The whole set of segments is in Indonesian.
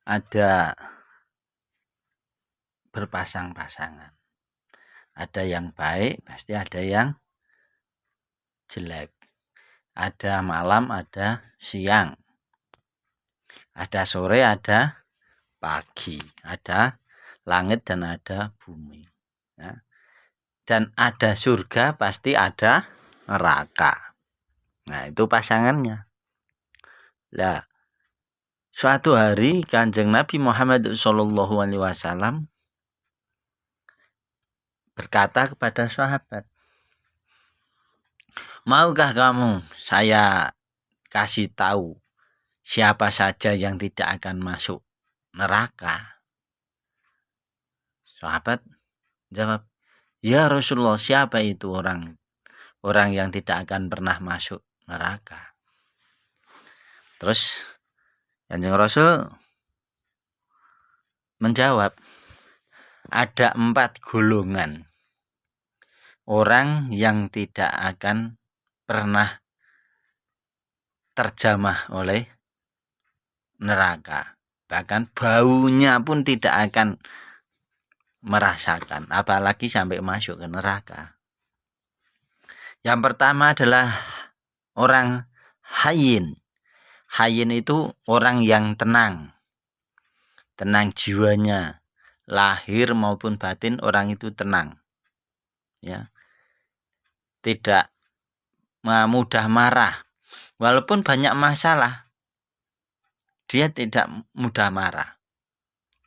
ada berpasang-pasangan. Ada yang baik, pasti ada yang jelek. Ada malam, ada siang. Ada sore, ada pagi. Ada langit dan ada bumi. Ya. Dan ada surga, pasti ada neraka. Nah, itu pasangannya. Lah, suatu hari Kanjeng Nabi Muhammad SAW berkata kepada sahabat, maukah kamu saya kasih tahu siapa saja yang tidak akan masuk neraka? Sahabat jawab, ya Rasulullah, siapa itu orang yang tidak akan pernah masuk neraka? Terus Kanjeng Rasul menjawab, ada 4 golongan orang yang tidak akan pernah terjamah oleh neraka. Bahkan baunya pun tidak akan merasakan, apalagi sampai masuk ke neraka. Yang pertama adalah orang hayyin. Hayyin itu orang yang tenang jiwanya, lahir maupun batin orang itu tenang. Ya. Tidak mudah marah. Walaupun banyak masalah, dia tidak mudah marah.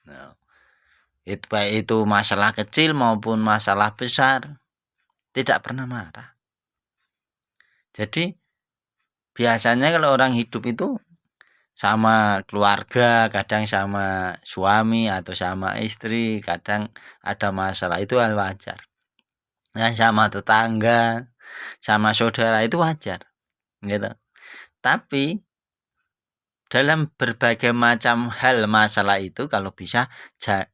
Nah, itu baik itu masalah kecil maupun masalah besar, tidak pernah marah. Jadi biasanya kalau orang hidup itu sama keluarga, kadang sama suami atau sama istri, kadang ada masalah, itu hal wajar. Nah, sama tetangga, sama saudara itu wajar, gitu. Tapi dalam berbagai macam hal masalah itu, kalau bisa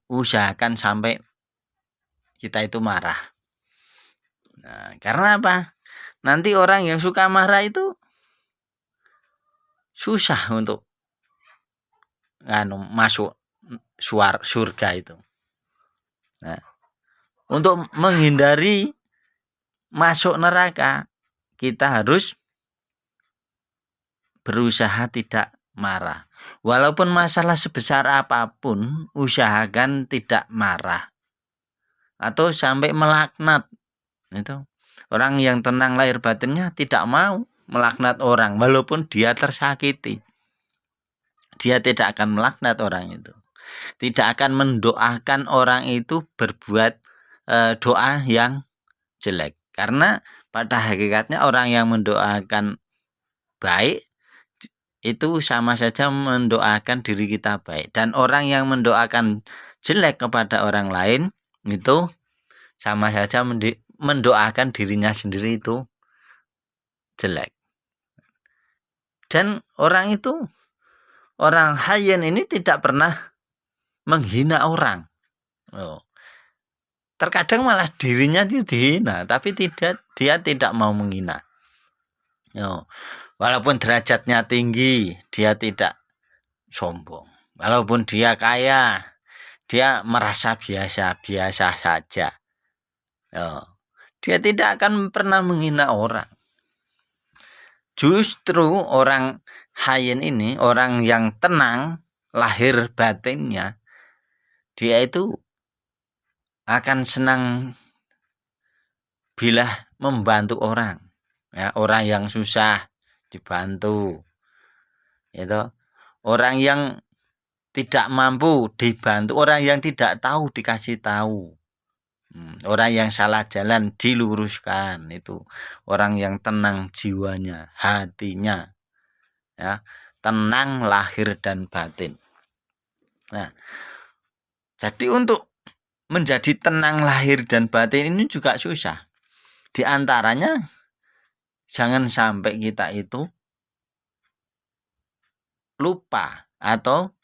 usahakan sampai kita itu marah. Nah, karena apa? Nanti orang yang suka marah itu susah untuk masuk surga itu. Nah, untuk menghindari masuk neraka, kita harus berusaha tidak marah. Walaupun masalah sebesar apapun, usahakan tidak marah atau sampai melaknat. Itu orang yang tenang lahir batinnya tidak mau melaknat orang walaupun dia tersakiti. Dia tidak akan melaknat orang itu. Tidak akan mendoakan orang itu berbuat doa yang jelek. Karena pada hakikatnya orang yang mendoakan baik itu sama saja mendoakan diri kita baik. Dan orang yang mendoakan jelek kepada orang lain itu sama saja mendoakan dirinya sendiri itu jelek. Dan orang hayyin ini tidak pernah menghina orang. Terkadang malah dirinya itu dihina, tapi dia tidak mau menghina. Walaupun derajatnya tinggi, dia tidak sombong. Walaupun dia kaya, dia merasa biasa saja. Dia tidak akan pernah menghina orang. Justru orang hayyin ini, orang yang tenang lahir batinnya, dia itu akan senang bila membantu orang. Ya, orang yang susah dibantu. Itu orang yang tidak mampu dibantu, orang yang tidak tahu dikasih tahu. Orang yang salah jalan diluruskan, itu orang yang tenang jiwanya, hatinya, ya, tenang lahir dan batin. Nah, jadi untuk menjadi tenang lahir dan batin ini juga susah. Di antaranya jangan sampai kita itu lupa atau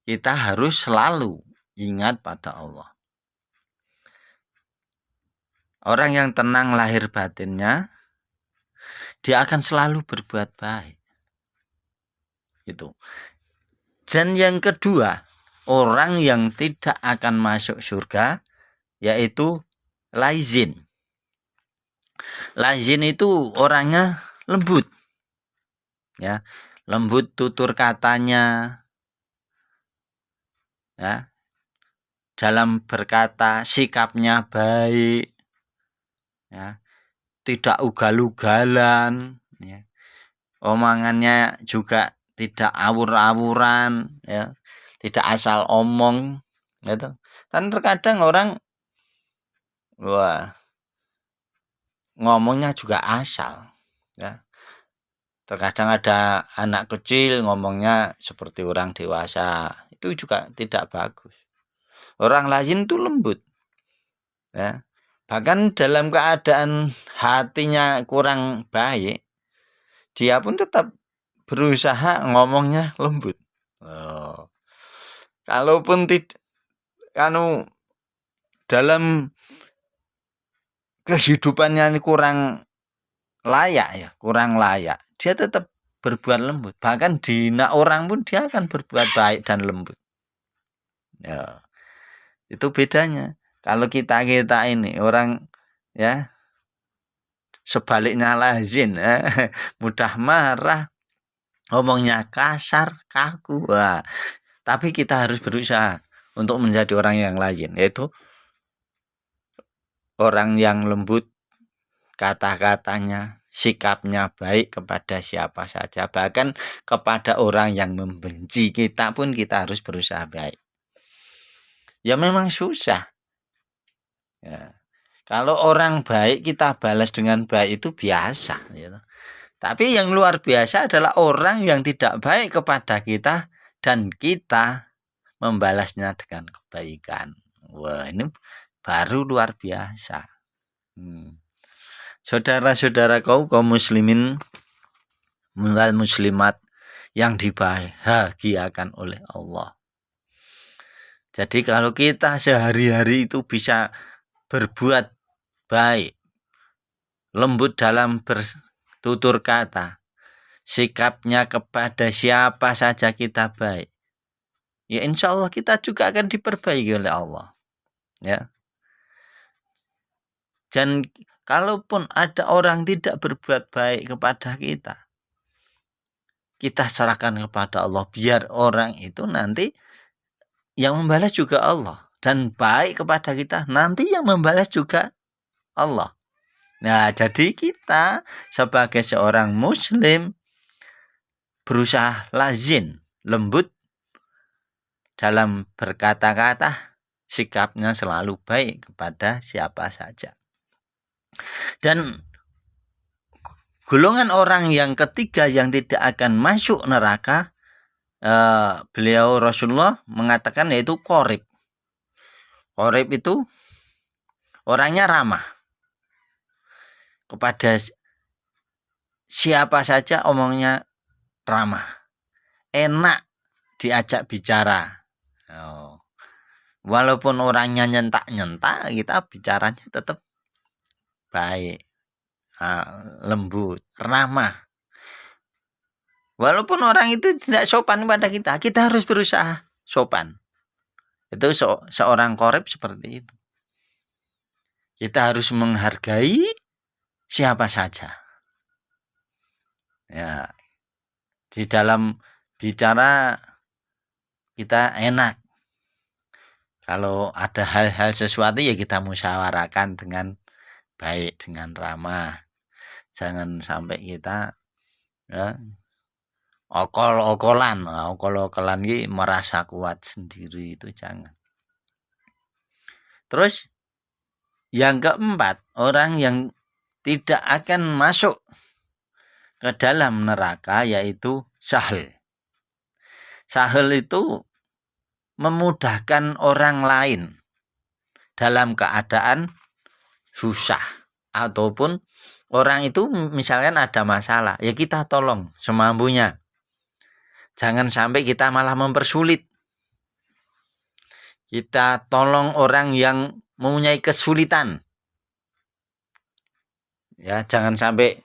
kita harus selalu ingat pada Allah. Orang yang tenang lahir batinnya, dia akan selalu berbuat baik. Itu. Dan yang kedua, orang yang tidak akan masuk surga, yaitu laizin. Laizin itu orangnya lembut, ya, lembut tutur katanya, ya, dalam berkata sikapnya baik, ya, tidak ugal-ugalan, ya, omongannya juga tidak awur-awuran, ya, tidak asal omong, gitu. Kan terkadang orang, wah, ngomongnya juga asal, ya. Terkadang ada anak kecil ngomongnya seperti orang dewasa, itu juga tidak bagus. Orang lain itu lembut, ya. Bahkan dalam keadaan hatinya kurang baik, dia pun tetap berusaha ngomongnya lembut. Oh. Kalaupun tidak, dalam kehidupannya ini kurang layak, dia tetap berbuat lembut. Bahkan dina orang pun dia akan berbuat baik dan lembut. Ya, itu bedanya. Kalau kita ini orang, ya, sebaliknya lazin, mudah marah, ngomongnya kasar, kaku. Wah, tapi kita harus berusaha untuk menjadi orang yang lain, yaitu orang yang lembut, kata-katanya, sikapnya baik kepada siapa saja, bahkan kepada orang yang membenci kita pun kita harus berusaha baik. Ya memang susah, ya. Kalau orang baik kita balas dengan baik itu biasa, gitu. Tapi yang luar biasa adalah orang yang tidak baik kepada kita dan kita membalasnya dengan kebaikan. Wah, ini baru luar biasa. Saudara-saudara kaum muslimin wal muslimat yang dibahagiakan oleh Allah. Jadi kalau kita sehari-hari itu bisa berbuat baik, lembut dalam bertutur kata, sikapnya kepada siapa saja kita baik, ya insya Allah kita juga akan diperbaiki oleh Allah, ya. Dan kalaupun ada orang tidak berbuat baik kepada kita serahkan kepada Allah, biar orang itu nanti yang membalas juga Allah, dan baik kepada kita nanti yang membalas juga Allah. Nah, jadi kita sebagai seorang muslim berusaha lazin, lembut dalam berkata-kata, sikapnya selalu baik kepada siapa saja. Dan golongan orang yang ketiga yang tidak akan masuk neraka, beliau Rasulullah mengatakan, yaitu qorib. Qorib itu orangnya ramah kepada siapa saja, omongnya ramah, enak diajak bicara. Walaupun orangnya nyentak-nyentak, kita bicaranya tetap baik, lembut, ramah. Walaupun orang itu tidak sopan pada kita harus berusaha sopan. Itu seorang qorib seperti itu. Kita harus menghargai siapa saja. Ya, di dalam bicara kita enak. Kalau ada hal-hal sesuatu ya kita musyawarahkan dengan baik, dengan ramah. Jangan sampai kita, ya, okol-okolan ini merasa kuat sendiri, itu jangan. Terus yang keempat, orang yang tidak akan masuk ke dalam neraka yaitu sahil. Sahil itu memudahkan orang lain dalam keadaan susah, ataupun orang itu misalkan ada masalah, ya kita tolong semampunya. Jangan sampai kita malah mempersulit. Kita tolong orang yang mempunyai kesulitan. Ya, jangan sampai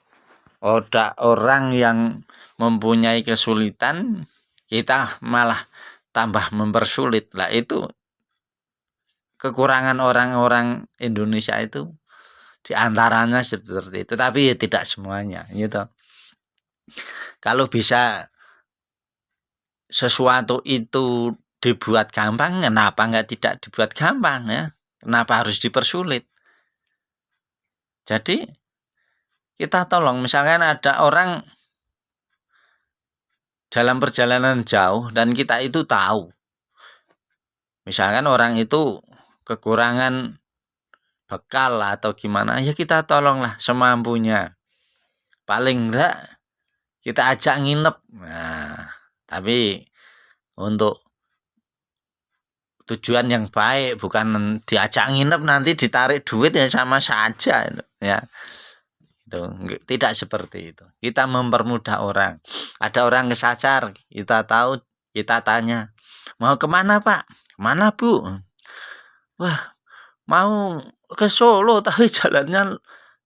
ada orang yang mempunyai kesulitan kita malah tambah mempersulit. Lah itu kekurangan orang-orang Indonesia itu diantaranya seperti itu, tapi ya tidak semuanya gitu. Kalau bisa sesuatu itu dibuat gampang, kenapa tidak dibuat gampang ya? Kenapa harus dipersulit? Jadi kita tolong, misalkan ada orang dalam perjalanan jauh dan kita itu tahu, misalkan orang itu kekurangan bekal atau gimana, ya kita tolonglah semampunya. Paling enggak kita ajak nginep. Nah, tapi untuk tujuan yang baik, bukan diajak nginep nanti ditarik duit ya sama saja itu, ya. Itu tidak seperti itu. Kita mempermudah orang. Ada orang kesasar, kita tahu, kita tanya, mau kemana Pak? Kemana Bu? Wah, mau ke Solo tapi jalannya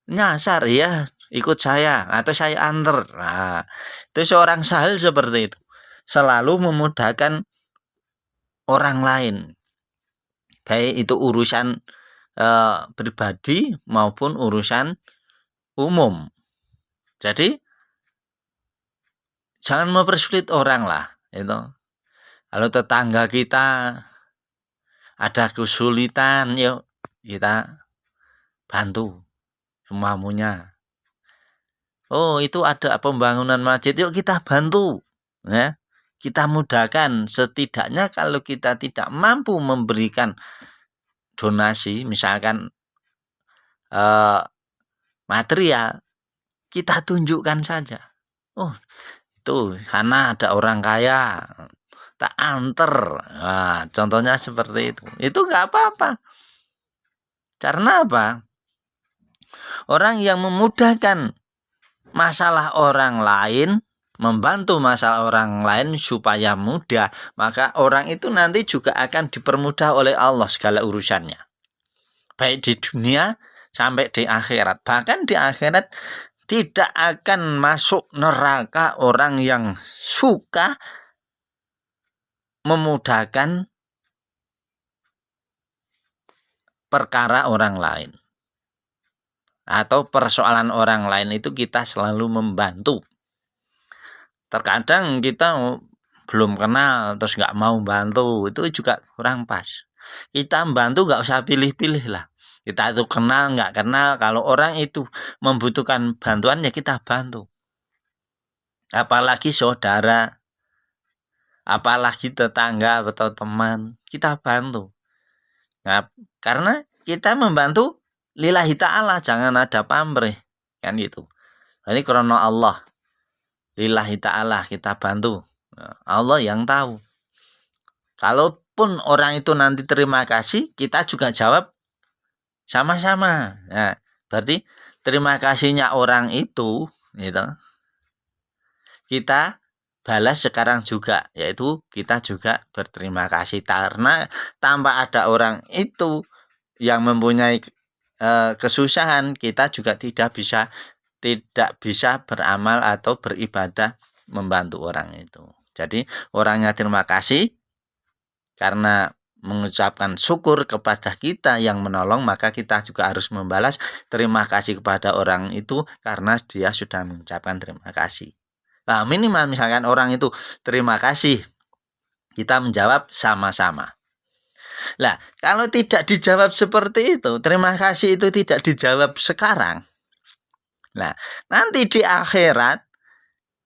nyasar, ya ikut saya atau saya antar. Nah, itu seorang sahil seperti itu, selalu memudahkan orang lain, baik itu urusan pribadi maupun urusan umum. Jadi jangan mempersulit orang lah itu. Kalau tetangga kita ada kesulitan, yuk kita bantu semampunya. Oh, itu ada pembangunan masjid, yuk kita bantu, ya. Kita mudahkan. Setidaknya kalau kita tidak mampu memberikan donasi, misalkan material, kita tunjukkan saja. Oh, itu sana ada orang kaya, tak anter. Nah, contohnya seperti itu. Itu nggak apa-apa. Karena apa? Orang yang memudahkan masalah orang lain, membantu masalah orang lain supaya mudah, maka orang itu nanti juga akan dipermudah oleh Allah segala urusannya, baik di dunia sampai di akhirat. Bahkan di akhirat tidak akan masuk neraka orang yang suka memudahkan perkara orang lain atau persoalan orang lain. Itu kita selalu membantu. Terkadang kita belum kenal terus nggak mau bantu, itu juga kurang pas. Kita bantu nggak usah pilih-pilih lah. Kita itu kenal nggak kenal, kalau orang itu membutuhkan bantuan ya kita bantu. Apalagi saudara, apalagi tetangga atau teman, kita bantu. Nah, karena kita membantu lillahi ta'ala, jangan ada pamrih, kan gitu. Ini karena Allah, lillahi ta'ala kita bantu. Allah yang tahu. Kalaupun orang itu nanti terima kasih, kita juga jawab sama-sama. Nah, berarti terima kasihnya orang itu, gitu, kita balas sekarang juga, yaitu kita juga berterima kasih. Karena tanpa ada orang itu yang mempunyai kesusahan, kita juga tidak bisa beramal atau beribadah membantu orang itu. Jadi orangnya terima kasih karena mengucapkan syukur kepada kita yang menolong, maka kita juga harus membalas terima kasih kepada orang itu karena dia sudah mengucapkan terima kasih. Nah, minimal misalkan orang itu terima kasih, kita menjawab sama-sama. Lah, kalau tidak dijawab seperti itu, terima kasih itu tidak dijawab sekarang, nah, nanti di akhirat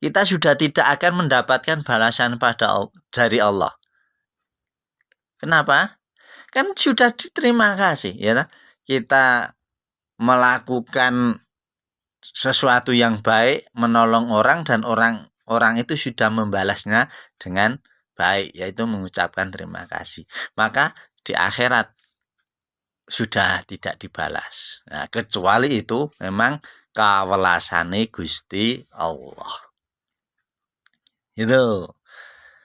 kita sudah tidak akan mendapatkan balasan dari Allah. Kenapa? Kan sudah diterima kasih, ya. Kita melakukan sesuatu yang baik, menolong orang, dan orang itu sudah membalasnya dengan baik, yaitu mengucapkan terima kasih. Maka di akhirat sudah tidak dibalas. Nah, kecuali itu memang kawelasane Gusti Allah. Itu.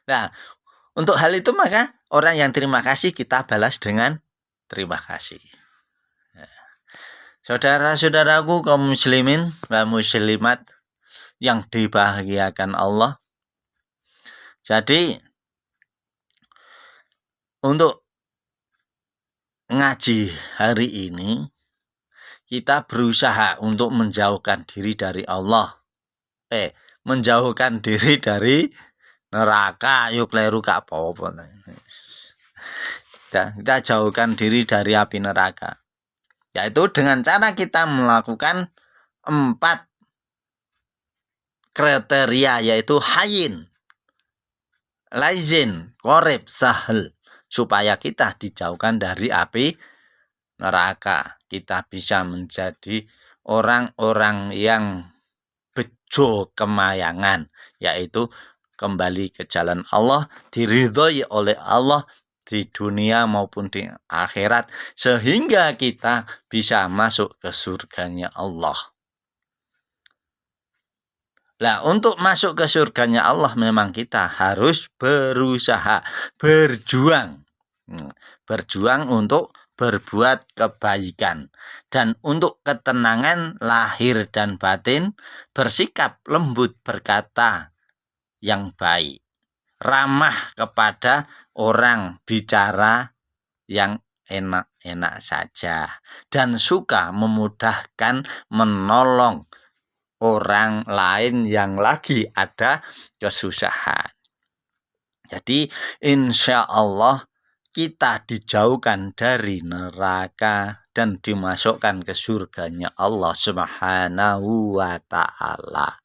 Nah, untuk hal itu maka orang yang terima kasih kita balas dengan terima kasih. Saudara-saudaraku kaum muslimin dan muslimat yang dibahagiakan Allah. Jadi untuk ngaji hari ini kita berusaha untuk menjauhkan diri dari Allah. Menjauhkan diri dari neraka. Yuk kleru gak apa-apa. Kita jauhkan diri dari api neraka. Yaitu dengan cara kita melakukan 4 kriteria, yaitu hayin, laizin, qorib, sahel, supaya kita dijauhkan dari api neraka. Kita bisa menjadi orang-orang yang bejo kemayangan, yaitu kembali ke jalan Allah, diridhoi oleh Allah di dunia maupun di akhirat, sehingga kita bisa masuk ke surganya Allah. Nah, untuk masuk ke surganya Allah memang kita harus berusaha, berjuang untuk berbuat kebaikan, dan untuk ketenangan lahir dan batin, bersikap lembut, berkata yang baik, ramah kepada orang, bicara yang enak-enak saja, dan suka memudahkan, menolong orang lain yang lagi ada kesusahan. Jadi insya Allah kita dijauhkan dari neraka dan dimasukkan ke surganya Allah Subhanahu wa ta'ala.